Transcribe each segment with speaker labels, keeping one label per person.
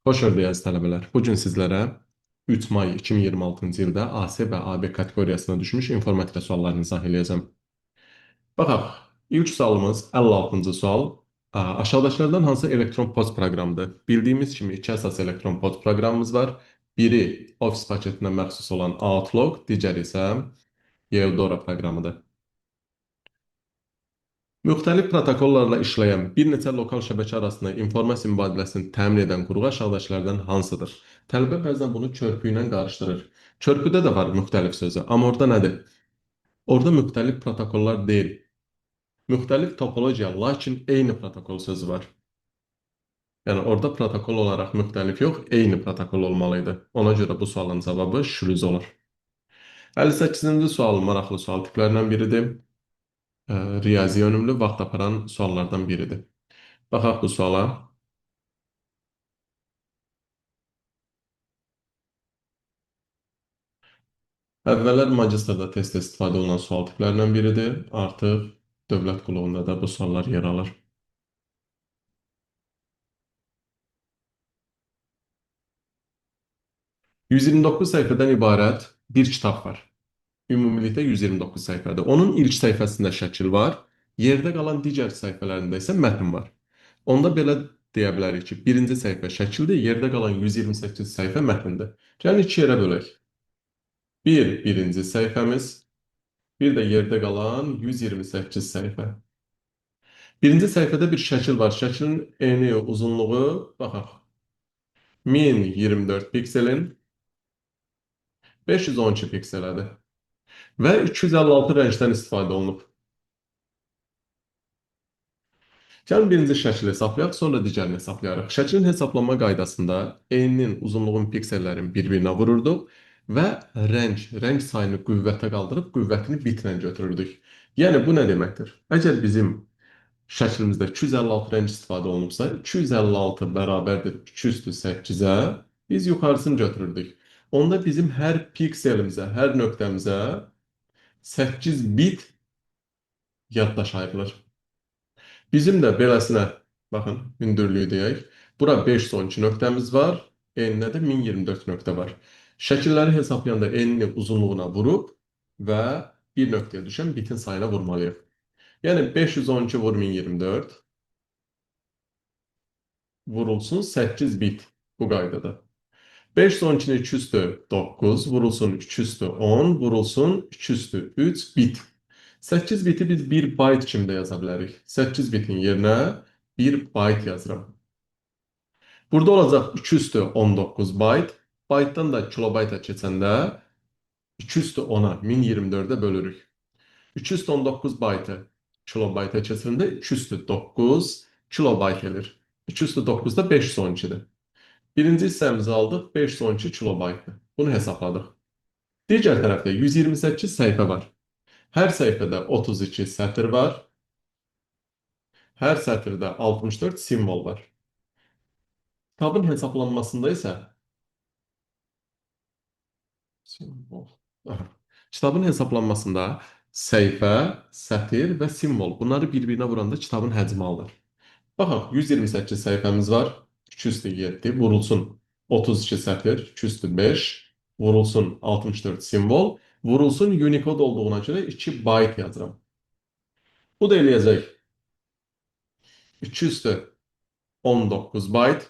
Speaker 1: Xoş gördük əziz tələbələr. Bu gün sizlərə 3 may 2026-cı ildə AC və AB kateqoriyasına düşmüş informatika suallarını izah edəcəm. Baxaq, ilk sualımız 56-cı sual. Aşağıdakılardan hansı elektron post proqramıdır? Bildiyimiz kimi iki əsas elektron post proqramımız var. Biri Office paketinə məxsus olan Outlook, digəri isə Eudora proqramıdır. Müxtəlif protokollarla işləyən bir neçə lokal şəbəkə arasında informasiya mübadiləsini təmin edən qurğu aşağıdakılardan hansıdır? Tələbə bəzən bunu körpü ilə qarışdırır. Körpüdə də var müxtəlif sözü, amma orada nədir? Orada müxtəlif protokollar deyil. Müxtəlif topologiya, lakin eyni protokol sözü var. Yəni orada protokol olaraq müxtəlif yox, eyni protokol olmalı idi. Ona görə bu sualın cavabı şürüz olur. 58-ci sual maraqlı sual tiplərindən biridir. Riyazi yönümlü vaxt aparan suallardan biridir. Baxaq bu suala. Əvvəllər magistrda test istifadə olunan sual tiplərindən biridir. Artıq dövlət qulluğunda da bu suallar yer alır. 129 səhifədən ibarət bir kitab var. Ümumilikdə 129 səhifədir. Onun ilk səhifəsində şəkil var. Yerdə qalan digər səhifələrində isə mətn var. Onda belə deyə bilərik ki, birinci səhifə şəkildir, yerdə qalan 128 səhifə mətndir. Gəlin iki yerə bölək. Birinci səhifəmiz, bir də yerdə qalan 128 səhifə. Birinci səhifədə bir şəkil var. Şəklin eni, uzunluğu, baxaq, 1024 pikselin 512 pikseladır və 256 rəngdən istifadə olunub. Gəlin birinci şəkli hesablayaq, sonra digərini hesablayarıq. Şəklin hesablanma qaydasında eninin, uzunluğun, piksellərin bir-birinə vururduq və rəng sayını qüvvətə qaldırıb qüvvətini bitlə götürürdük. Yəni bu nə deməkdir? Əgər bizim şəklimizdə 256 rəng istifadə olunubsa, 256 bərabərdir 2 üstü 8-ə, biz yuxarısını götürürdük. Onda bizim hər pikselimizə, hər nöqtəmizə 8 bit yaddaş ayrılır. Bizim də beləsinə, baxın, hündürlüyü deyək. Bura 512 nöqtəmiz var, eninə də 1024 nöqtə var. Şəkilləri hesablayanda enini uzunluğuna vurub və bir nöqtəyə düşən bitin sayına vurmalıyıq. Yəni 512 vur 1024 vurulsun 8 bit bu qaydada. 512-ni 2 üstü 9 vurulsun 2 üstü 10 vurulsun 2 üstü 3 bit. 8 biti biz 1 byte kimi də yaza bilərik. 8 bitin yerinə 1 byte yazıram. Burada olacaq 2 üstü 19 byte. Byte'dan da kilobayta keçəndə 2 üstü 10-a 1024-ə bölürük. 2 üstü 19 byte kilobayta keçəndə 2 üstü 9 kilobayt edir. 2 üstü 9 da 512-dir. Birinci hissəmizi aldıq, 512 kilobaytdır. Bunu hesabladıq. Digər tərəfdə 128 səhifə var. Hər səhifədə 32 sətr var. Hər sətirdə 64 simvol var. Kitabın hesablanmasında isə simvol. Aha. Kitabın hesablanmasında səhifə, sətir və simvol bunları bir-birinə vuranda kitabın həcmi alır. Baxaq, 128 səhifəmiz var. 2 üstü 7 vurulsun 32 sətir, 2 üstü 5 vurulsun 64 simvol, vurulsun Unicode olduğuna görə 2 byte yazıram. Bu da eləyəcək 2 üstü 19 byte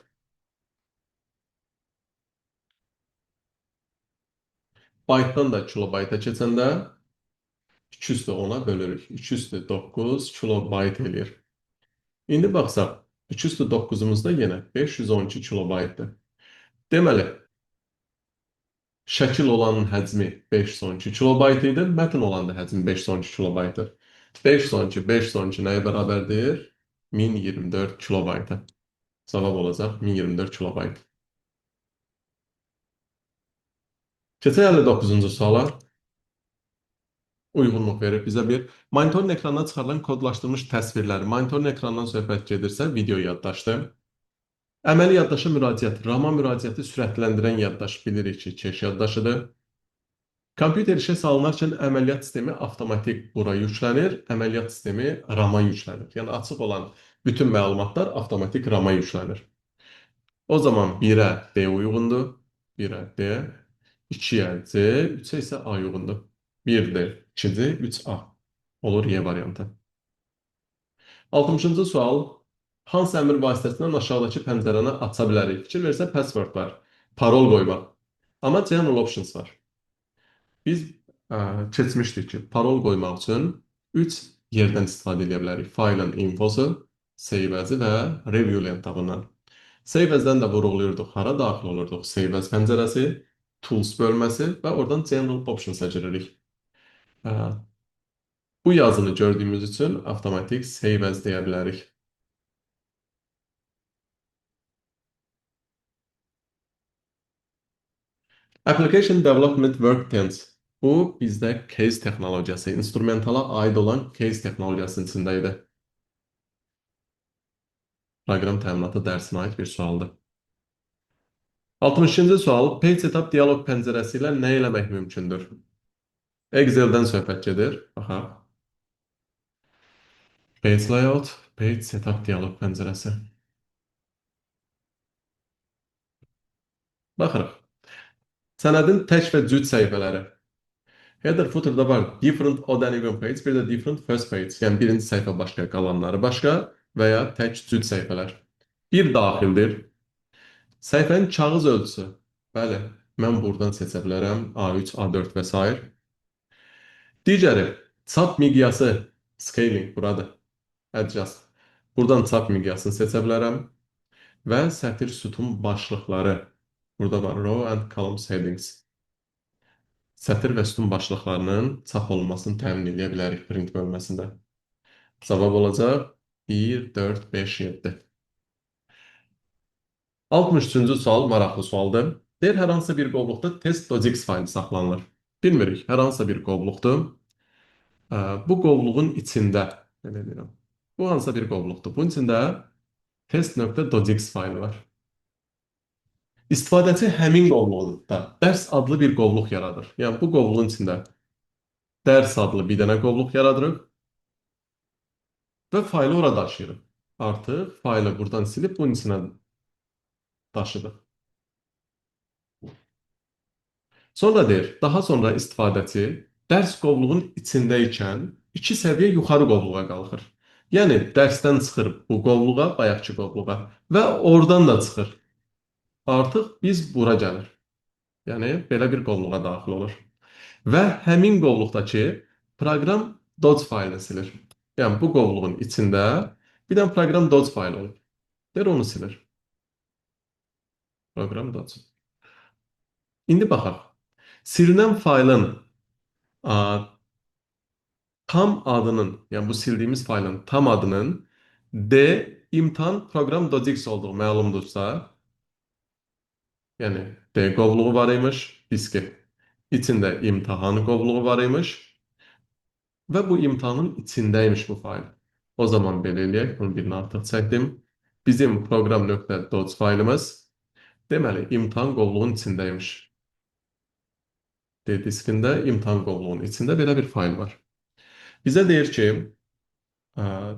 Speaker 1: byte'dan da kilobayta keçəndə 2 üstü 10-a bölürük. 2 üstü 9 kilobayt eləyir. İndi baxsaq, 2 üstü 9-umuz da yenə 512 kilobaytdır. Deməli, şəkil olanın həcmi 512 kilobayt idi, mətn olan da həcmi 512 kilobaytdır. 512, 512 nəyə bərabərdir? 1024 kilobayta. Cavab olacaq 1024 kilobayt. Keçək 59-cu suala. Uyğunluq verir bizə bir. Monitorun ekranına çıxarılan kodlaşdırılmış təsvirlər. Monitorun ekrandan söhbət gedirsə, video yaddaşdır. Əməli yaddaşa müraciət. Rama müraciəti sürətləndirən yaddaş bilirik ki, keş yaddaşıdır. Kompüter işə salınarkən əməliyyat sistemi avtomatik bura yüklənir, əməliyyat sistemi rama yüklənir. Yəni açıq olan bütün məlumatlar avtomatik rama yüklənir. O zaman 1-ə D uyğundur. 1-ə D, 2-yə C, 3-ə isə A uyğundur. 1D, 2C, 3A olur Y variantı. 60-cı sual. Hansı əmr vasitəsindən aşağıdakı pəncərəni aça bilərik? Fikir versə password var, parol qoymaq. Amma general options var. Biz keçmişdik ki, parol qoymaq üçün 3 yerdən istifadə edə bilərik. Faylın infosu, save as və review lentabından. Save as-dən də vurğulayırdıq, hara daxil olurduq. Save as pəncərəsi, tools bölməsi və oradan general options-a giririk. Ə, Bu yazını gördüyümüz üçün avtomatik save as deyə bilərik. Application Development Work Tense. Bu bizdə case texnologiyası, instrumentala aid olan case texnologiyasının içində idi. Proqram təminatı dərsinə aid bir sualdır. 62-ci sual. Page setup dialoq pəncərəsi ilə nə eləmək mümkündür? Excel-dən söhbət gedir. Baxaq. Page layout, page setup dialoq pəncərəsi. Baxırıq. Sənədin tək və cüt səhifələri. Header footer'da var different odd and even page, bir də different first page. Yəni birinci səhifə başqa, qalanları başqa və ya tək cüt səhifələr. Bir daxildir. Səhifənin kağız ölçüsü. Bəli, mən buradan seçə bilərəm. A3, A4 və s. Digəri, çap miqyası, scaling buradır. Adjust. Buradan çap miqyasını seçə bilərəm. Və sətir sütun başlıqları. Burada var row and columns headings. Sətir və sütun başlıqlarının çap olunmasını təmin edə bilərik print bölməsində. Cavab olacaq 1, 4, 5, 7. 63-cü sual maraqlı sualdır. Deyir, hər hansı bir qovluqda test.docx faylı saxlanılır. Bilmirik, hər hansı bir qovluqdur. Bu qovluğun içində, belə deyirəm, bu hansısa bir qovluqdur. Bunun içində test.docx faylı var. İstifadəçi həmin qovluqda dərs adlı bir qovluq yaradır. Yəni, bu qovluğun içində dərs adlı bir dənə qovluq yaradırıq və faylı ora daşıyırıq. Artıq faylı buradan silib bunun içinə daşıdıq. Sonra deyir, daha sonra istifadəçi dərs qovluğun içindəykən 2 səviyyə yuxarı qovluğa qalxır. Yəni, dərsdən çıxır bu qovluğa, bayaqki qovluğa və oradan da çıxır. Artıq biz bura gəlir. Yəni, belə bir qovluğa daxil olur. Və həmin qovluqdakı proqram Dodge faylını silir. Yəni, bu qovluğun içində bir dənə proqram Dodge faylı olur. Deyir, onu silir. Proqram Dodge. İndi baxaq. Silinən faylın tam adının, yəni bu sildiyimiz faylın tam adının D imtahan proqram Dodge olduğu məlumdursa, yəni D qovluğu var imiş, diski. İçində imtahan qovluğu var imiş və bu imtahanın içindəymiş bu fayl. O zaman belə eləyək, bunu birini artıq çəkdim. Bizim proqram.dodge faylımız deməli imtahan qovluğunun içindəymiş. D diskində imtahan qovluğunun içində belə bir fayl var. Bizə deyir ki,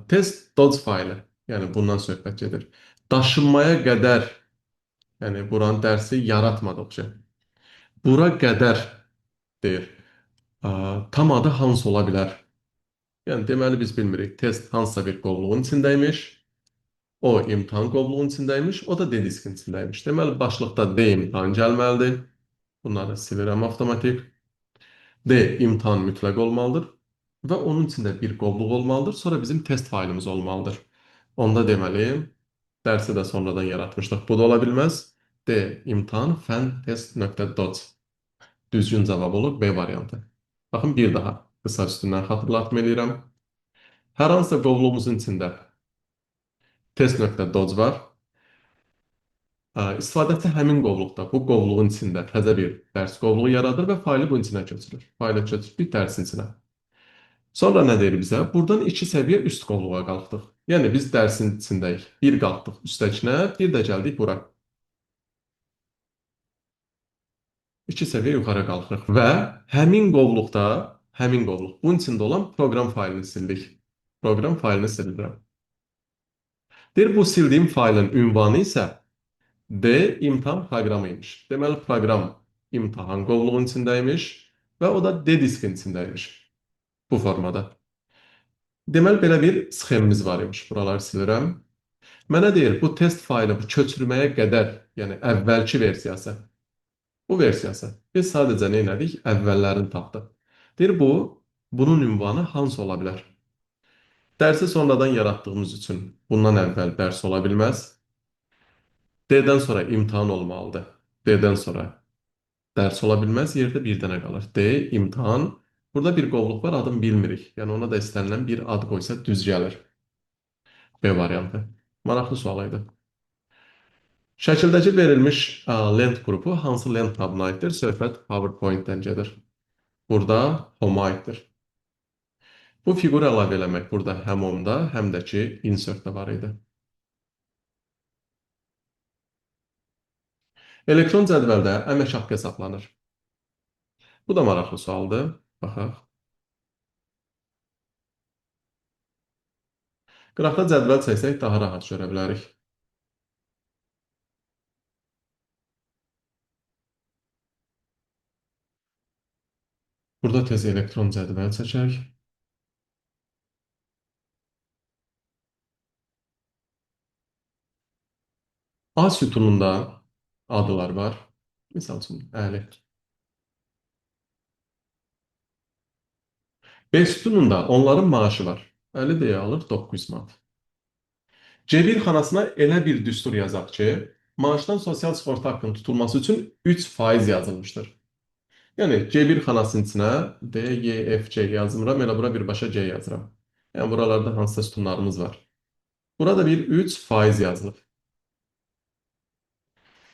Speaker 1: test.dodge faylı, yəni bundan söhbət gedir. Daşınmaya qədər, yəni buranın dərsi yaratmadıqca, bura qədər deyir. Tam adı hansı ola bilər? Yəni, deməli biz bilmirik. Test hansısa bir qovluğun içindəymiş, o imtahan qovluğun içindəymiş, o da D diskin içindəymiş. Deməli, başlıqda D imtahan gəlməlidir. Bunları silirəm avtomatik. D imtahan mütləq olmalıdır və onun içində bir qovluq olmalıdır. Sonra bizim test faylımız olmalıdır. Onda deməli, dərsi də sonradan yaratmışdıq. Bu da ola bilməz. D imtahan fən test.dodge. Düzgün cavab olur B variantı. Baxın, bir daha qısa üstündən xatırlatma edirəm. Hər hansısa qovluğumuzun içində test.dodge var. İstifadəçi həmin qovluqda, bu qovluğun içində təzə bir dərs qovluğu yaradır və faylı bunun içinə köçürür. Faylı köçürür dərsin içinə. Sonra nə deyir bizə? Buradan 2 səviyyə üst qovluğa qalxdıq. Yəni biz dərsin içindəyik. Bir qalxdıq üstəkinə, bir də gəldik bura. 2 səviyyə yuxarı qalxırıq və həmin qovluqda, həmin qovluq, bunun içində olan proqram faylını sildik. Proqram faylını sildirəm. Deyir, bu sildiyim faylın ünvanı isə D. imtahan proqramı imiş. Deməli, proqram imtahan qovluğun içindəymiş və o da D diskin içindəymiş bu formada. Deməli, belə bir sxemimiz var imiş. Buraları silirəm. Mənə deyir, bu test faylı bu köçürməyə qədər, yəni əvvəlki versiyası, bu versiyası. Biz sadəcə nə etdik? Əvvəllərini tapdıq. Deyir, bunun ünvanı hansı ola bilər? Dərsi sonradan yaratdığımız üçün bundan əvvəl dərs ola bilməz. D-dən sonra imtahan olmalıdır. D-dən sonra dərs ola bilməz. Yerdə bir dənə qalır. D, imtahan. Burada bir qovluq var, adını bilmirik. Yəni ona da istənilən bir ad qoysa düz gəlir. B variantı. Maraqlı sual idi. Şəkildəki verilmiş lent qrupu hansı lent tabına aiddir? Söhbət PowerPoint-dən gedir. Burada home aiddir. Bu fiquru əlavə eləmək burada həm onda, həm də ki insert-də var idi. Elektron cədvəldə əmək haqqı hesablanır. Bu da maraqlı sualdır. Baxaq. Qıraqda cədvəl çəksək daha rahat görə bilərik. Burada tez elektron cədvəl çəkək. A sütununda adlar var. Misal üçün, əli. B sütununda onların maaşı var. Əli deyə alır 900 manat. C1 xanasına elə bir düstur yazaq ki, maaşdan sosial sığorta haqqının tutulması üçün 3% yazılmışdır. Yəni C1 xanasının içinə D, E, F, C yazmıram, elə bura birbaşa C yazıram. Yəni buralarda hansısa sütunlarımız var. Burada bir 3% yazılıb.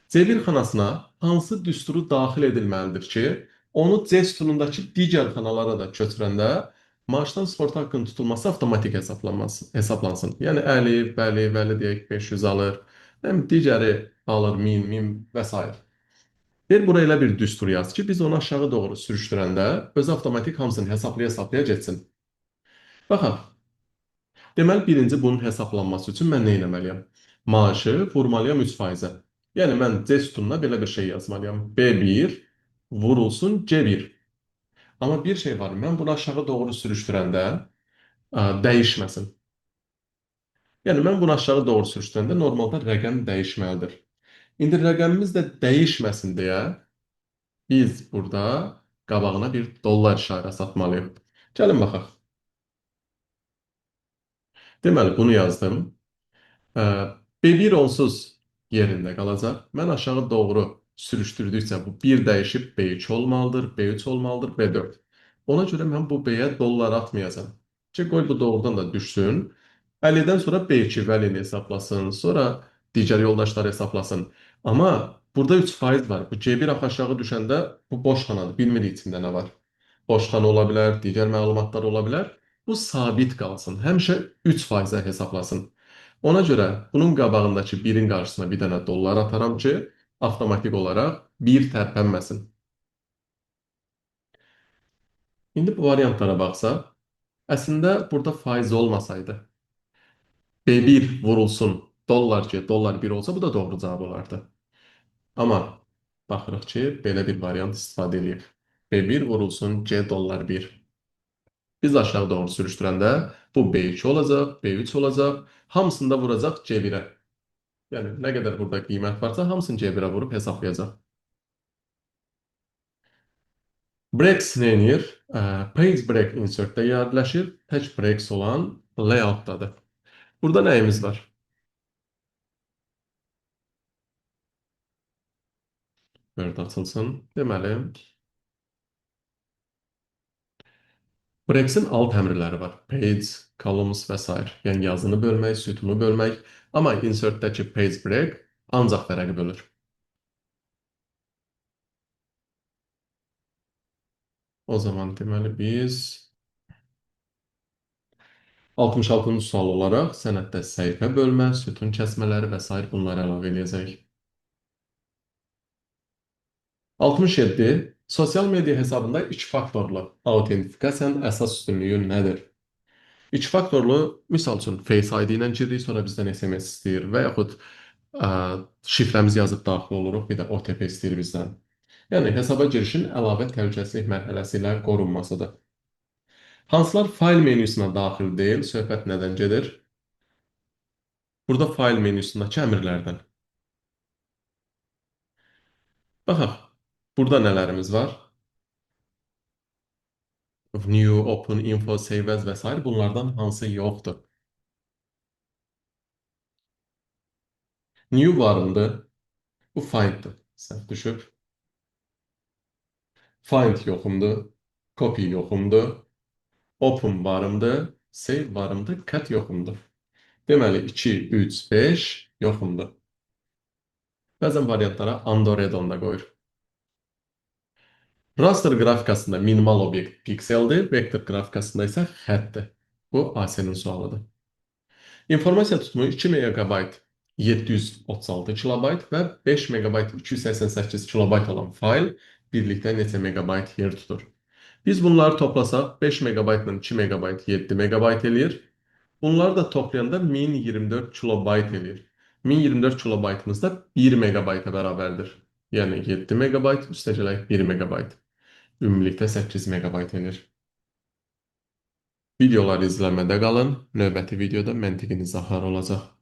Speaker 1: C1 xanasına hansı düsturu daxil edilməlidir ki, onu C sütunundakı digər xanalara da köçürəndə maaşdan sığorta haqqının tutulması avtomatik hesaplansın. Yəni əli, bəli deyək 500 alır, həm digəri alır 1000, 1000 və s. Bir bura elə bir düstur yaz ki, biz onu aşağı doğru sürüşdürəndə öz avtomatik hamısını hesaplaya getsin. Baxaq. Deməli, birinci bunun hesablanması üçün mən nə etməliyəm? Maaşı vurmalıyam 3%-ə. Yəni, mən C sütununa belə bir şey yazmalıyam. B1 vurulsun C1. Amma bir şey var, mən bunu aşağı doğru sürüşdürəndə dəyişməsin. Yəni, mən bunu aşağı doğru sürüşdürəndə normalda rəqəm dəyişməlidir. İndi rəqəmimiz də dəyişməsin deyə biz burada qabağına bir dollar işarəsi atmalıyıq. Gəlin baxaq. Deməli, bunu yazdım. B1 onsuz yerində qalacaq. Mən aşağı doğru sürüşdürdükcə bu 1 dəyişib B2 olmalıdır, B3 olmalıdır, B4. Ona görə mən bu B-yə dollar atmayacağam. Ki, qoy bu doğrudan da düşsün. 50-dən sonra B2 vəlini hesablasın, sonra digər yoldaşları hesablasın. Amma burada 3% var. Bu C1 aşağı düşəndə bu boş xanadır. Bilmirik içində nə var. Boş xana ola bilər, digər məlumatlar ola bilər. Bu sabit qalsın. Həmişə 3%-ə hesablasın. Ona görə bunun qabağındakı 1-in qarşısına bir dənə dollar ataram ki, avtomatik olaraq 1 tərpənməsin. İndi bu variantlara baxsaq, əslində burada faiz olmasaydı, B1 vurulsun, dollar ki, dollar 1 olsa bu da doğru cavab olardı. Amma baxırıq ki, belə bir variant istifadə edib. B1 vurulsun, C dollar 1. Biz aşağı doğru sürüşdürəndə bu B2 olacaq, B3 olacaq, hamısını da vuracaq C1-ə. Yəni nə qədər burada qiymət varsa, hamısını C1-ə vurub hesablayacaq. Breaks nə edir? Page break insert-də yerləşir, tək breaks olan layout-dadır. Burada nəyimiz var? Word açılsın. Deməli, Breaks-in alt əmrləri var. Page, columns və s. Yəni yazını bölmək, sütunu bölmək. Amma insert-dəki page break ancaq vərəqi bölür. O zaman deməli biz 66-cı sual olaraq sənəddə səhifə bölmə, sütun kəsmələri və s. bunları əlavə edəcəyik. 67. Sosial media hesabında 2-faktorlu autentifikasiyanın əsas üstünlüyü nədir? 2-faktorlu, misal üçün Face ID ilə giririk, sonra bizdən SMS istəyir və yaxud Ə, şifrəmizi yazıb daxil oluruq, bir də OTP istəyir bizdən. Yəni hesaba girişin əlavə təhlükəsizlik mərhələsi ilə qorunmasıdır. Hansılar fayl menyusuna daxil deyil, söhbət nədən gedir? Burada fayl menyusundakı əmrlərdən. Baxaq, burada nələrimiz var? New, Open, Info, Save As və s. bunlardan hansı yoxdur? New varındır. Bu finddir. Səhv düşüb. Find yoxumdur. Copy yoxumdur. Open varımdır. Save varımdır. Cut yoxumdur. Deməli 2, 3, 5 yoxumdur. Bəzən variantlara Andorredon da qoyur. Raster qrafikasında minimal obyekt pikseldir, vektor qrafikasında isə xəttdir. Bu AS'nin sualıdır. İnformasiya tutumu 2 MB 736 kilobayt və 5 MB 288 kilobayt olan fayl birlikdə neçə megabayt yer tutur? Biz bunları toplasaq 5 MB ilə 2 MB 7 MB eləyir. Bunları da toplayanda 1024 kilobayt eləyir. 1024 kilobaytımız da 1 megabayta bərabərdir. Yəni 7 megabayt üstəgələk 1 megabayt. Ümumilikdə 8 megabayt eləyir. Videoları izləmədə qalın. Növbəti videoda məntiqin izahları olacaq.